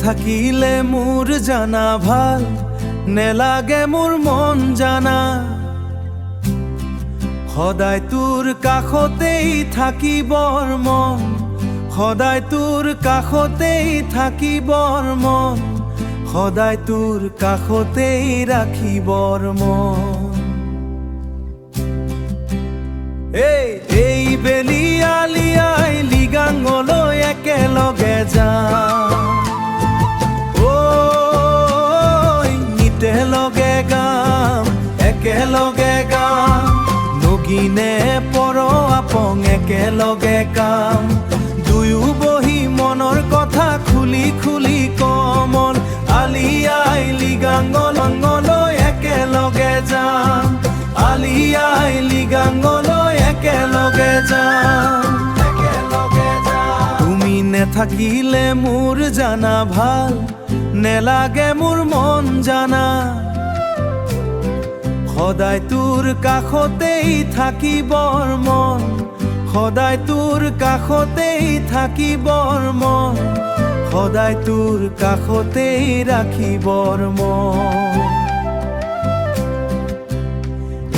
নেথাকিলে মোৰ জানা ভাল নেলাগে মোৰ মন জানা সদায় তোৰ কাষতেই থাকিবৰ মন সদায় তোৰ কাষতেই থাকিবৰ মন সদায় তোৰ কাষতেই ৰাখিবৰ মন এই বেলি আলিয়াই লিগাঙলৈ একেলগে যাম লগে গাম একেলগে গাম নগিনে পৰ আপং একেলগে কাম দুয়ো বহি মনৰ কথা খুলি খুলি কমল আলিয়াই লিগাঙলৈ একেলগে যাম আলিয়াই লিগাঙলৈ একেলগে যাম তুমি নেথাকিলে মোৰ জানা ভাল নেলাগে মোৰ মন জানা সদায় তোৰ কাষতেই থাকিবৰ মন সদায় তোৰ কাষতেই থাকিবৰ মন সদায় তোৰ কাষতেই ৰাখিবৰ মন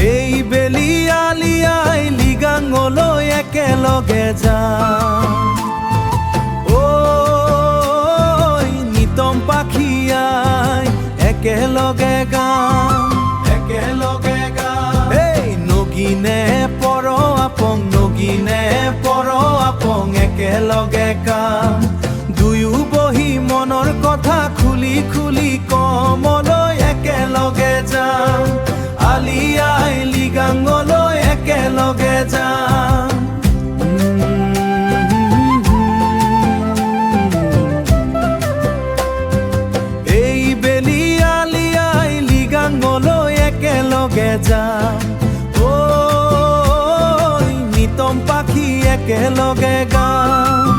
এই বেলি আলিয়াই লিগাঙলৈ একেলগে যাম পাখিয়াই একেলগে গাম এই নগিনে পৰ আপং নগিনে পৰ আপং একেলগে কাম দুয়ো বহি মনৰ কথা খুলি খুলি কমলৈ একেলগে যাম আলিয়াই লিগাঙলৈ একেলগে যাম একেলগে যাম নিতম পাখি একেলগে গাম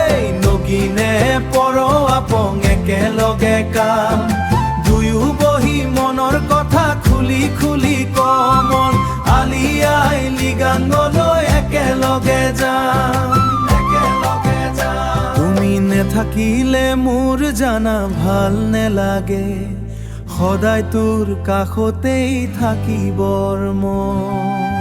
এই নগিনে পৰ আপং একেলগে কাম দুয়ো বহি মনৰ কথা খুলি খুলি কমল আলিয়াই লিগাঙলৈ একেলগে যাম তুমি নেথাকিলে মোৰ জানা ভাল নেলাগে সদায় তোৰ কাষতেই থাকিবৰ মন